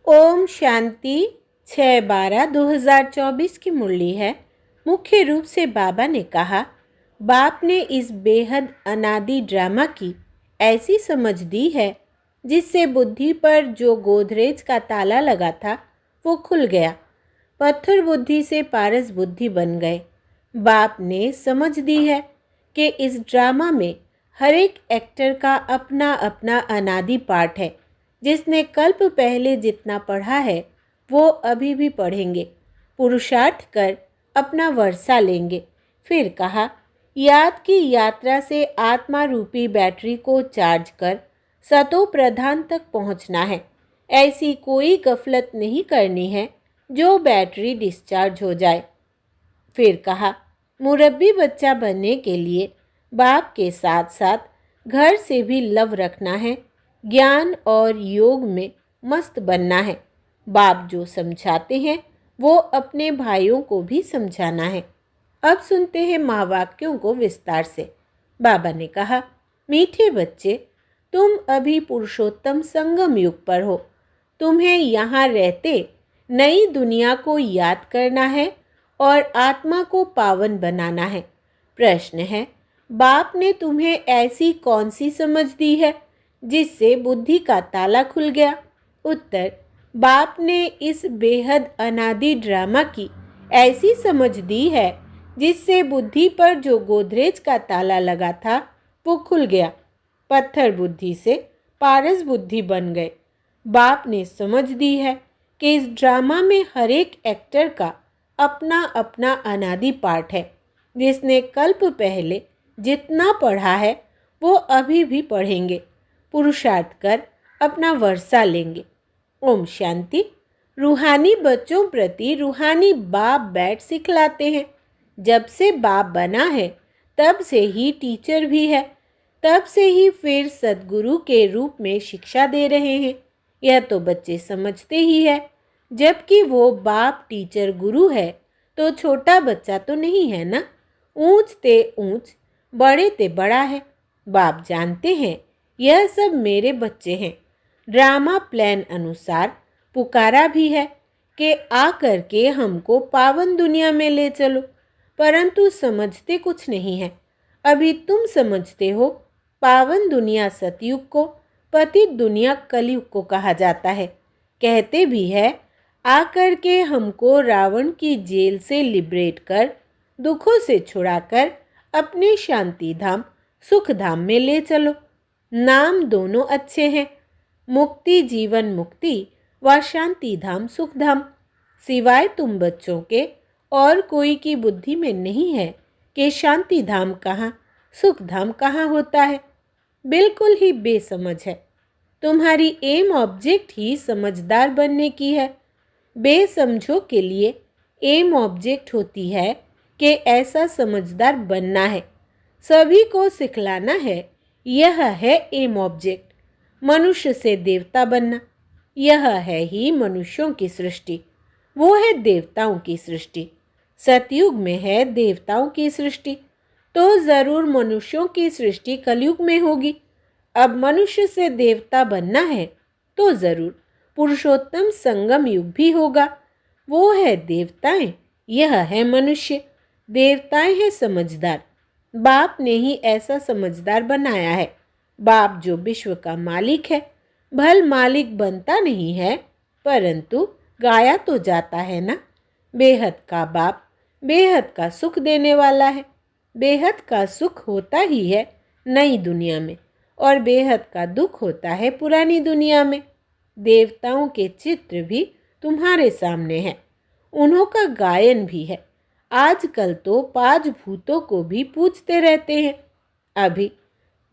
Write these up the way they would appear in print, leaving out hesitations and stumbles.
ओम शांति 6/12/2024 की मुरली है। मुख्य रूप से बाबा ने कहा, बाप ने इस बेहद अनादि ड्रामा की ऐसी समझ दी है जिससे बुद्धि पर जो गोदरेज का ताला लगा था वो खुल गया। पत्थर बुद्धि से पारस बुद्धि बन गए। बाप ने समझ दी है कि इस ड्रामा में हर एक एक्टर का अपना अपना अनादि पार्ट है। जिसने कल्प पहले जितना पढ़ा है वो अभी भी पढ़ेंगे, पुरुषार्थ कर अपना वर्षा लेंगे। फिर कहा, याद की यात्रा से आत्मा रूपी बैटरी को चार्ज कर सतो प्रधान तक पहुंचना है। ऐसी कोई गफलत नहीं करनी है जो बैटरी डिस्चार्ज हो जाए। फिर कहा, मुरब्बी बच्चा बनने के लिए बाप के साथ साथ घर से भी लव रखना है। ज्ञान और योग में मस्त बनना है। बाप जो समझाते हैं वो अपने भाइयों को भी समझाना है। अब सुनते हैं महावाक्यों को विस्तार से। बाबा ने कहा, मीठे बच्चे, तुम अभी पुरुषोत्तम संगम युग पर हो। तुम्हें यहाँ रहते नई दुनिया को याद करना है और आत्मा को पावन बनाना है। प्रश्न है, बाप ने तुम्हें ऐसी कौन सी समझ दी है जिससे बुद्धि का ताला खुल गया? उत्तर, बाप ने इस बेहद अनादि ड्रामा की ऐसी समझ दी है जिससे बुद्धि पर जो गोदरेज का ताला लगा था वो खुल गया। पत्थर बुद्धि से पारस बुद्धि बन गए। बाप ने समझ दी है कि इस ड्रामा में हर एक एक्टर का अपना अपना अनादि पार्ट है। जिसने कल्प पहले जितना पढ़ा है वो अभी भी पढ़ेंगे, पुरुषार्थ कर अपना वर्षा लेंगे। ओम शांति। रूहानी बच्चों प्रति रूहानी बाप बैठ सिखलाते हैं। जब से बाप बना है तब से ही टीचर भी है, तब से ही फिर सद्गुरु के रूप में शिक्षा दे रहे हैं। यह तो बच्चे समझते ही है। जबकि वो बाप टीचर गुरु है तो छोटा बच्चा तो नहीं है ना। ऊंच ते ऊंच, बड़े ते बड़ा है। बाप जानते हैं यह सब मेरे बच्चे हैं। ड्रामा प्लान अनुसार पुकारा भी है कि आकर के हमको पावन दुनिया में ले चलो, परंतु समझते कुछ नहीं है। अभी तुम समझते हो पावन दुनिया सतयुग को, पतित दुनिया कलयुग को कहा जाता है। कहते भी है, आकर के हमको रावण की जेल से लिबरेट कर, दुखों से छुड़ाकर अपने शांति धाम सुख धाम में ले चलो। नाम दोनों अच्छे हैं, मुक्ति जीवन मुक्ति व शांति धाम सुख धाम। सिवाय तुम बच्चों के और कोई की बुद्धि में नहीं है कि शांति धाम कहाँ, सुख धाम कहाँ होता है। बिल्कुल ही बेसमझ है। तुम्हारी एम ऑब्जेक्ट ही समझदार बनने की है। बेसमझों के लिए एम ऑब्जेक्ट होती है कि ऐसा समझदार बनना है, सभी को सिखलाना है। यह है एम ऑब्जेक्ट। मनुष्य से देवता बनना, यह है ही मनुष्यों की सृष्टि। वो है देवताओं की सृष्टि। सतयुग में है देवताओं की सृष्टि, तो ज़रूर मनुष्यों की सृष्टि कलयुग में होगी। अब मनुष्य से देवता बनना है तो ज़रूर पुरुषोत्तम संगम युग भी होगा। वो है देवताएं, यह है मनुष्य। देवताएं हैं समझदार। बाप ने ही ऐसा समझदार बनाया है। बाप जो विश्व का मालिक है, भल मालिक बनता नहीं है, परंतु गाया तो जाता है ना। बेहद का बाप बेहद का सुख देने वाला है। बेहद का सुख होता ही है नई दुनिया में, और बेहद का दुख होता है पुरानी दुनिया में। देवताओं के चित्र भी तुम्हारे सामने हैं, उन्हों का गायन भी है। आजकल तो पांच भूतों को भी पूजते रहते हैं। अभी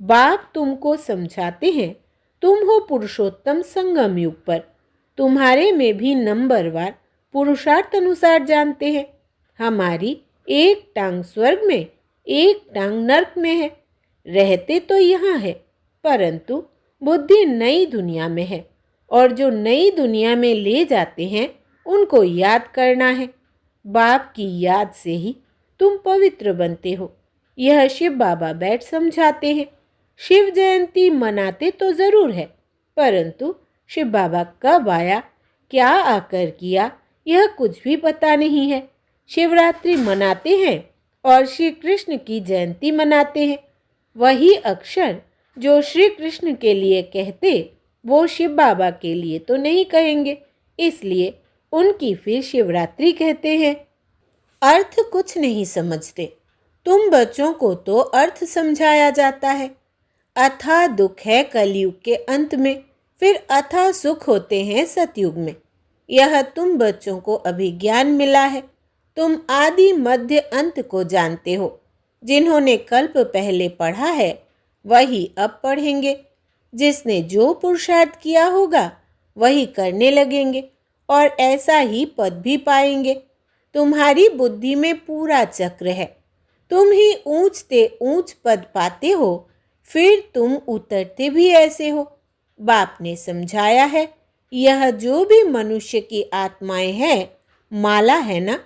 बाप तुमको समझाते हैं, तुम हो पुरुषोत्तम संगम युग पर। तुम्हारे में भी नंबरवार पुरुषार्थ अनुसार जानते हैं। हमारी एक टांग स्वर्ग में, एक टांग नर्क में है। रहते तो यहाँ है, परंतु बुद्धि नई दुनिया में है, और जो नई दुनिया में ले जाते हैं उनको याद करना है। बाप की याद से ही तुम पवित्र बनते हो। यह शिव बाबा बैठ समझाते हैं। शिव जयंती मनाते तो ज़रूर है, परंतु शिव बाबा कब आया, क्या आकर किया यह कुछ भी पता नहीं है। शिवरात्रि मनाते हैं और श्री कृष्ण की जयंती मनाते हैं। वही अक्षर जो श्री कृष्ण के लिए कहते वो शिव बाबा के लिए तो नहीं कहेंगे, इसलिए उनकी फिर शिवरात्रि कहते हैं। अर्थ कुछ नहीं समझते। तुम बच्चों को तो अर्थ समझाया जाता है। अथाह दुख है कलयुग के अंत में, फिर अथाह सुख होते हैं सतयुग में। यह तुम बच्चों को अभी ज्ञान मिला है। तुम आदि मध्य अंत को जानते हो। जिन्होंने कल्प पहले पढ़ा है वही अब पढ़ेंगे। जिसने जो पुरुषार्थ किया होगा वही करने लगेंगे और ऐसा ही पद भी पाएंगे। तुम्हारी बुद्धि में पूरा चक्र है। तुम ही ऊंचते ऊंच पद पाते हो, फिर तुम उतरते भी ऐसे हो। बाप ने समझाया है, यह जो भी मनुष्य की आत्माएं हैं माला है ना,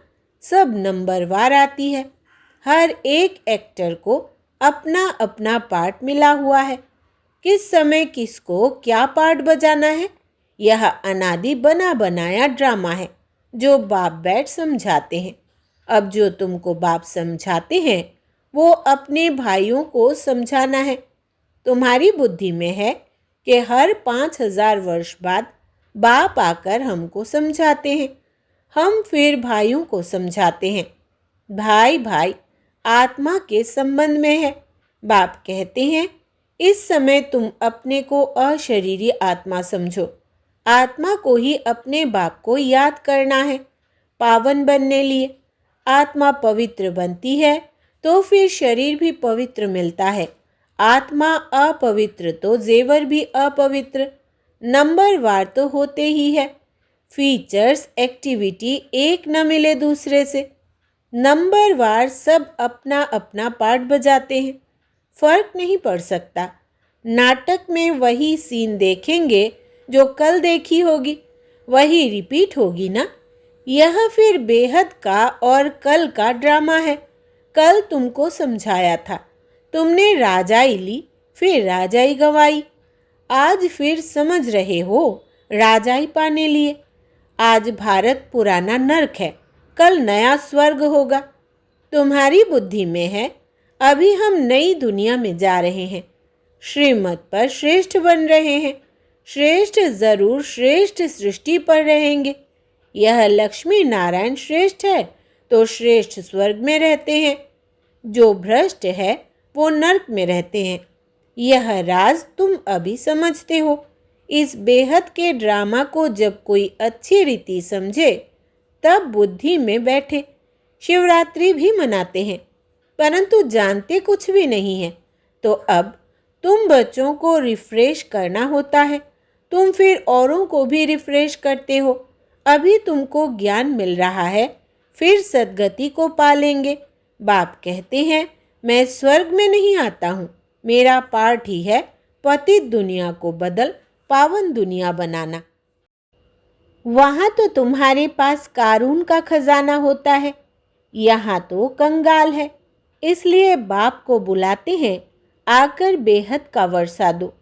सब नंबरवार आती है। हर एक एक्टर को अपना अपना पार्ट मिला हुआ है। किस समय किसको क्या पार्ट बजाना है, यह अनादि बना बनाया ड्रामा है जो बाप बैठ समझाते हैं। अब जो तुमको बाप समझाते हैं वो अपने भाइयों को समझाना है। तुम्हारी बुद्धि में है कि हर 5000 वर्ष बाद बाप आकर हमको समझाते हैं। हम फिर भाइयों को समझाते हैं। भाई भाई आत्मा के संबंध में है। बाप कहते हैं, इस समय तुम अपने को अशरीरी आत्मा समझो। आत्मा को ही अपने बाप को याद करना है पावन बनने लिए। आत्मा पवित्र बनती है तो फिर शरीर भी पवित्र मिलता है। आत्मा अपवित्र तो जेवर भी अपवित्र। नंबरवार तो होते ही है। फीचर्स एक्टिविटी एक न मिले दूसरे से। नंबरवार सब अपना अपना पार्ट बजाते हैं। फर्क नहीं पड़ सकता। नाटक में वही सीन देखेंगे जो कल देखी होगी, वही रिपीट होगी ना। यह फिर बेहद का और कल का ड्रामा है। कल तुमको समझाया था, तुमने राजाई ली, फिर राजाई गंवाई। आज फिर समझ रहे हो, राजाई पाने लिए। आज भारत पुराना नर्क है, कल नया स्वर्ग होगा। तुम्हारी बुद्धि में है, अभी हम नई दुनिया में जा रहे हैं। श्रीमत पर श्रेष्ठ बन रहे हैं। श्रेष्ठ जरूर श्रेष्ठ सृष्टि पर रहेंगे। यह लक्ष्मी नारायण श्रेष्ठ है तो श्रेष्ठ स्वर्ग में रहते हैं। जो भ्रष्ट है वो नर्क में रहते हैं। यह राज तुम अभी समझते हो। इस बेहद के ड्रामा को जब कोई अच्छी रीति समझे तब बुद्धि में बैठे। शिवरात्रि भी मनाते हैं परंतु जानते कुछ भी नहीं है। तो अब तुम बच्चों को रिफ्रेश करना होता है। तुम फिर औरों को भी रिफ्रेश करते हो। अभी तुमको ज्ञान मिल रहा है, फिर सद्गति को पालेंगे। बाप कहते हैं, मैं स्वर्ग में नहीं आता हूँ। मेरा पार्ट ही है पतित दुनिया को बदल पावन दुनिया बनाना। वहाँ तो तुम्हारे पास कारून का खजाना होता है, यहाँ तो कंगाल है। इसलिए बाप को बुलाते हैं, आकर बेहद का वर्षा दो।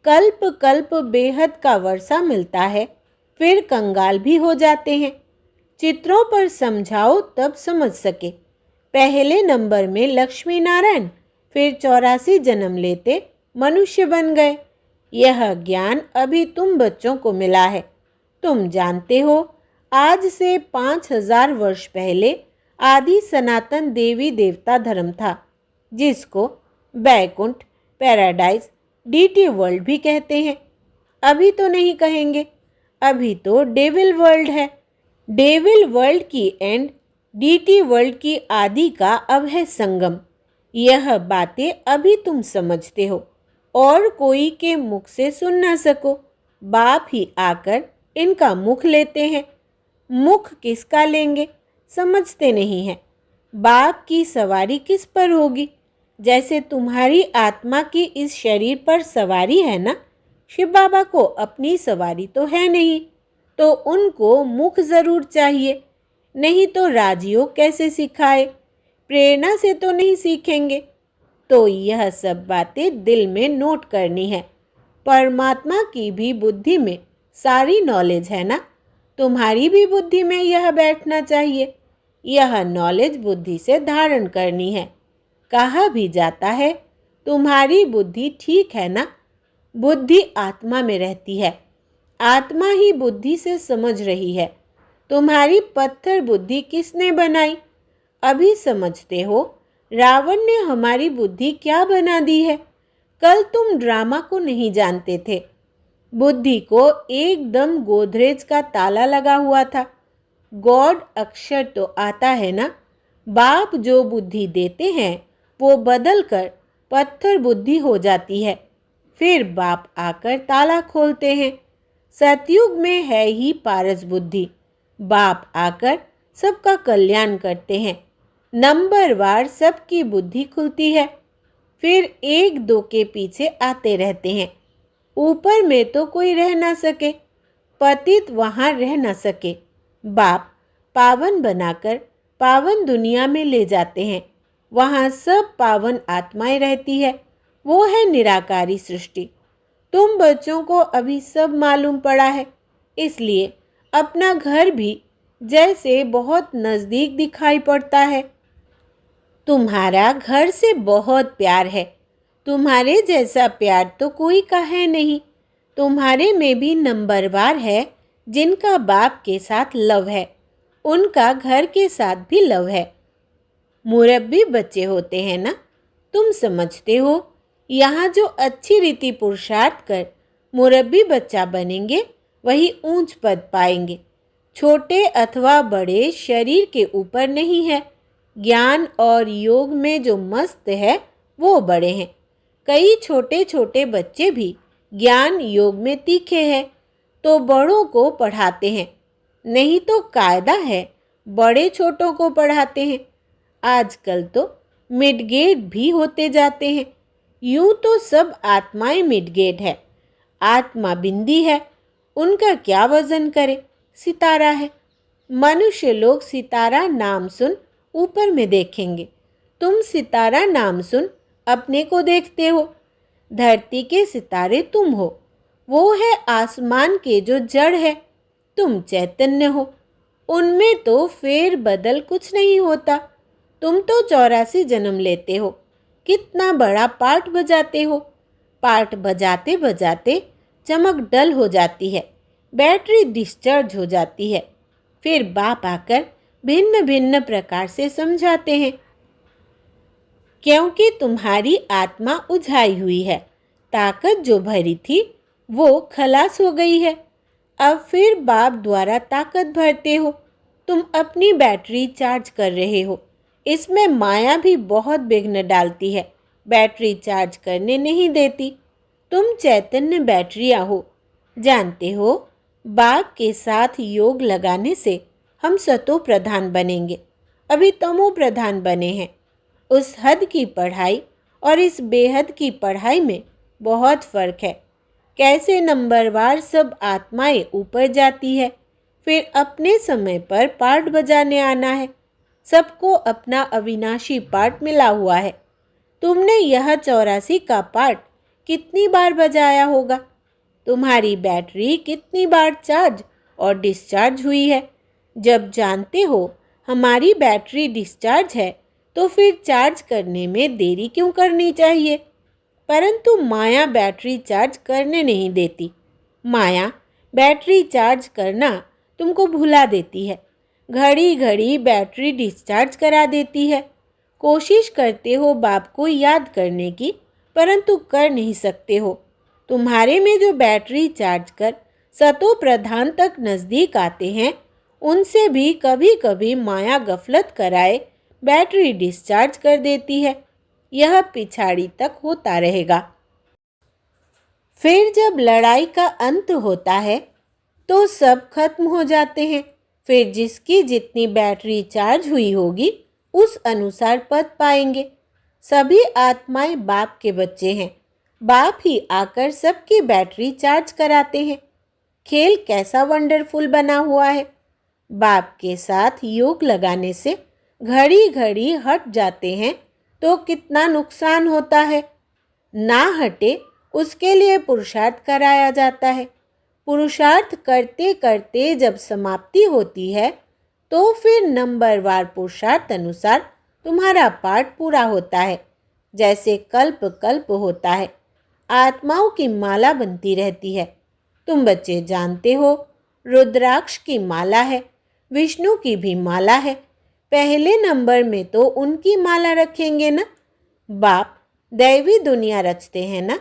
कल्प कल्प बेहद का वर्षा मिलता है, फिर कंगाल भी हो जाते हैं। चित्रों पर समझाओ तब समझ सके। पहले नंबर में लक्ष्मी नारायण, फिर 84 जन्म लेते मनुष्य बन गए। यह ज्ञान अभी तुम बच्चों को मिला है। तुम जानते हो, आज से 5000 वर्ष पहले आदि सनातन देवी देवता धर्म था, जिसको बैकुंठ, पैराडाइज, डीटी वर्ल्ड भी कहते हैं। अभी तो नहीं कहेंगे, अभी तो डेविल वर्ल्ड है। डेविल वर्ल्ड की एंड, डीटी वर्ल्ड की आदि का अब है संगम। यह बातें अभी तुम समझते हो और कोई के मुख से सुन न सको। बाप ही आकर इनका मुख लेते हैं। मुख किसका लेंगे समझते नहीं हैं। बाप की सवारी किस पर होगी? जैसे तुम्हारी आत्मा की इस शरीर पर सवारी है ना, शिव बाबा को अपनी सवारी तो है नहीं, तो उनको मुख जरूर चाहिए। नहीं तो राजयोग कैसे सिखाए? प्रेरणा से तो नहीं सीखेंगे। तो यह सब बातें दिल में नोट करनी है। परमात्मा की भी बुद्धि में सारी नॉलेज है ना, तुम्हारी भी बुद्धि में यह बैठना चाहिए। यह नॉलेज बुद्धि से धारण करनी है। कहा भी जाता है, तुम्हारी बुद्धि ठीक है ना? बुद्धि आत्मा में रहती है। आत्मा ही बुद्धि से समझ रही है। तुम्हारी पत्थर बुद्धि किसने बनाई? अभी समझते हो? रावण ने हमारी बुद्धि क्या बना दी है। कल तुम ड्रामा को नहीं जानते थे। बुद्धि को एकदम गोदरेज का ताला लगा हुआ था। गॉड अक्षर तो आता है ना। बाप जो बुद्धि देते हैं वो बदल कर पत्थर बुद्धि हो जाती है। फिर बाप आकर ताला खोलते हैं। सतयुग में है ही पारस बुद्धि। बाप आकर सबका कल्याण करते हैं। नंबरवार सबकी बुद्धि खुलती है। फिर एक दो के पीछे आते रहते हैं। ऊपर में तो कोई रह ना सके, पतित वहाँ रह ना सके। बाप पावन बनाकर पावन दुनिया में ले जाते हैं। वहाँ सब पावन आत्माएं रहती है। वो है निराकारी सृष्टि। तुम बच्चों को अभी सब मालूम पड़ा है, इसलिए अपना घर भी जैसे बहुत नज़दीक दिखाई पड़ता है। तुम्हारा घर से बहुत प्यार है। तुम्हारे जैसा प्यार तो कोई का है नहीं। तुम्हारे में भी नंबरवार है जिनका बाप के साथ लव है। उनका घर के साथ भी लव है। मुरब्बी बच्चे होते हैं ना, तुम समझते हो। यहाँ जो अच्छी रीति पुरुषार्थ कर मुरब्बी बच्चा बनेंगे वही ऊंच पद पाएंगे। छोटे अथवा बड़े शरीर के ऊपर नहीं है। ज्ञान और योग में जो मस्त है वो बड़े हैं। कई छोटे छोटे बच्चे भी ज्ञान योग में तीखे हैं तो बड़ों को पढ़ाते हैं। नहीं तो कायदा है बड़े छोटों को पढ़ाते हैं। आजकल तो मिडगेट भी होते जाते हैं। यूं तो सब आत्माएं मिडगेट है। आत्मा बिंदी है, उनका क्या वजन करे? सितारा है। मनुष्य लोग सितारा नाम सुन ऊपर में देखेंगे। तुम सितारा नाम सुन अपने को देखते हो। धरती के सितारे तुम हो। वो है आसमान के जो जड़ है। तुम चैतन्य हो। उनमें तो फेर बदल कुछ नहीं होता। तुम तो 84 जन्म लेते हो। कितना बड़ा पार्ट बजाते हो। पार्ट बजाते बजाते चमक डल हो जाती है। बैटरी डिस्चार्ज हो जाती है। फिर बाप आकर भिन्न भिन्न प्रकार से समझाते हैं। क्योंकि तुम्हारी आत्मा उझाई हुई है। ताकत जो भरी थी वो खलास हो गई है। अब फिर बाप द्वारा ताकत भरते हो। तुम अपनी बैटरी चार्ज कर रहे हो। इसमें माया भी बहुत विघ्न डालती है। बैटरी चार्ज करने नहीं देती। तुम चैतन्य बैटरियाँ हो। जानते हो, बाप के साथ योग लगाने से हम सतो प्रधान बनेंगे। अभी तमो प्रधान बने हैं। उस हद की पढ़ाई और इस बेहद की पढ़ाई में बहुत फर्क है। कैसे नंबरवार सब आत्माएं ऊपर जाती है। फिर अपने समय पर पार्ट बजाने आना है। सबको अपना अविनाशी पार्ट मिला हुआ है। तुमने यह 84 का पार्ट कितनी बार बजाया होगा? तुम्हारी बैटरी कितनी बार चार्ज और डिस्चार्ज हुई है? जब जानते हो हमारी बैटरी डिस्चार्ज है तो फिर चार्ज करने में देरी क्यों करनी चाहिए? परंतु माया बैटरी चार्ज करने नहीं देती। माया बैटरी चार्ज करना तुमको भुला देती है। घड़ी घड़ी बैटरी डिस्चार्ज करा देती है। कोशिश करते हो बाप को याद करने की, परंतु कर नहीं सकते हो। तुम्हारे में जो बैटरी चार्ज कर सतो प्रधान तक नज़दीक आते हैं, उनसे भी कभी कभी माया गफलत कराए बैटरी डिस्चार्ज कर देती है। यह पिछाड़ी तक होता रहेगा। फिर जब लड़ाई का अंत होता है तो सब खत्म हो जाते हैं। फिर जिसकी जितनी बैटरी चार्ज हुई होगी उस अनुसार पद पाएंगे। सभी आत्माएं बाप के बच्चे हैं। बाप ही आकर सबकी बैटरी चार्ज कराते हैं। खेल कैसा वंडरफुल बना हुआ है। बाप के साथ योग लगाने से घड़ी घड़ी हट जाते हैं तो कितना नुकसान होता है। ना हटे उसके लिए पुरुषार्थ कराया जाता है। पुरुषार्थ करते करते जब समाप्ति होती है तो फिर नंबरवार पुरुषार्थ अनुसार तुम्हारा पाठ पूरा होता है। जैसे कल्प कल्प होता है, आत्माओं की माला बनती रहती है। तुम बच्चे जानते हो, रुद्राक्ष की माला है, विष्णु की भी माला है। पहले नंबर में तो उनकी माला रखेंगे ना। बाप दैवी दुनिया रचते हैं ना।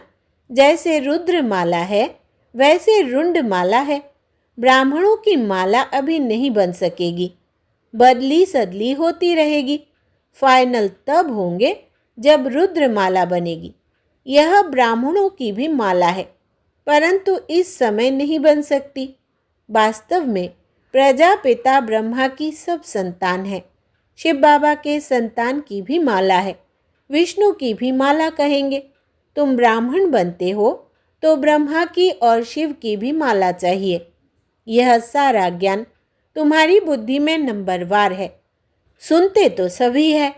जैसे रुद्र माला है वैसे रुंड माला है। ब्राह्मणों की माला अभी नहीं बन सकेगी, बदली सदली होती रहेगी। फाइनल तब होंगे जब रुद्र माला बनेगी। यह ब्राह्मणों की भी माला है, परंतु इस समय नहीं बन सकती। वास्तव में प्रजापिता ब्रह्मा की सब संतान है। शिव बाबा के संतान की भी माला है, विष्णु की भी माला कहेंगे। तुम ब्राह्मण बनते हो तो ब्रह्मा की और शिव की भी माला चाहिए। यह सारा ज्ञान तुम्हारी बुद्धि में नंबरवार है। सुनते तो सभी है,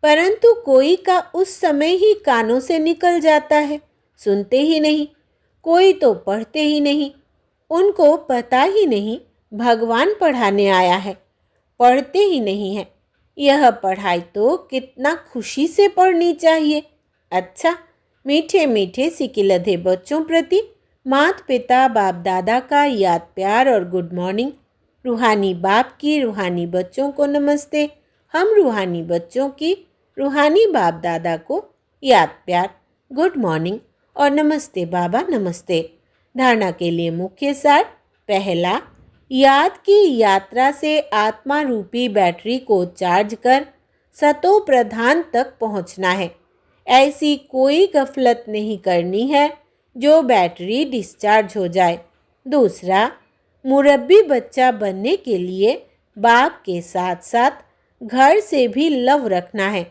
परंतु कोई का उस समय ही कानों से निकल जाता है, सुनते ही नहीं। कोई तो पढ़ते ही नहीं, उनको पता ही नहीं भगवान पढ़ाने आया है, पढ़ते ही नहीं है। यह पढ़ाई तो कितना खुशी से पढ़नी चाहिए। अच्छा, मीठे मीठे सिकिलधे बच्चों प्रति माता पिता बाप दादा का याद प्यार और गुड मॉर्निंग। रूहानी बाप की रूहानी बच्चों को नमस्ते। हम रूहानी बच्चों की रूहानी बाप दादा को याद प्यार, गुड मॉर्निंग और नमस्ते बाबा नमस्ते। धारणा के लिए मुख्य सार। पहला, याद की यात्रा से आत्मा रूपी बैटरी को चार्ज कर सतो प्रधान तक पहुंचना है। ऐसी कोई गफलत नहीं करनी है जो बैटरी डिस्चार्ज हो जाए। दूसरा, मुरब्बी बच्चा बनने के लिए बाप के साथ साथ घर से भी लव रखना है।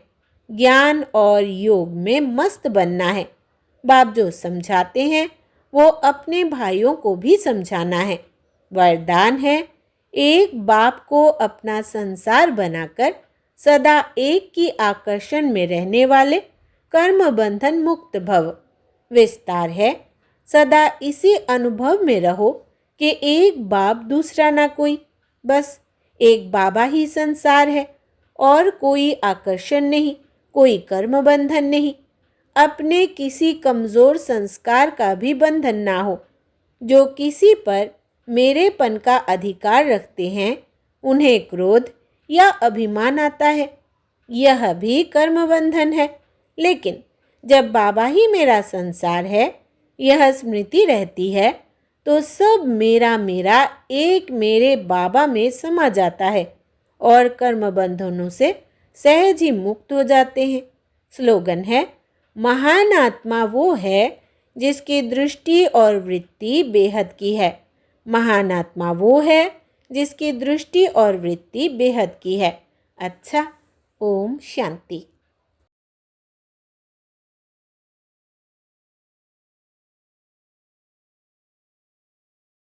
ज्ञान और योग में मस्त बनना है। बाप जो समझाते हैं वो अपने भाइयों को भी समझाना है। वरदान है, एक बाप को अपना संसार बनाकर सदा एक की आकर्षण में रहने वाले कर्म बंधन मुक्त भव। विस्तार है, सदा इसी अनुभव में रहो कि एक बाप दूसरा ना कोई, बस एक बाबा ही संसार है और कोई आकर्षण नहीं, कोई कर्म बंधन नहीं। अपने किसी कमज़ोर संस्कार का भी बंधन ना हो। जो किसी पर मेरेपन का अधिकार रखते हैं उन्हें क्रोध या अभिमान आता है, यह भी कर्म बंधन है। लेकिन जब बाबा ही मेरा संसार है, यह स्मृति रहती है, तो सब मेरा मेरा एक मेरे बाबा में समा जाता है और कर्म बंधनों से सहज ही मुक्त हो जाते हैं। स्लोगन है, महान आत्मा वो है जिसकी दृष्टि और वृत्ति बेहद की है। महान आत्मा वो है जिसकी दृष्टि और वृत्ति बेहद की है। अच्छा, ओम शांति।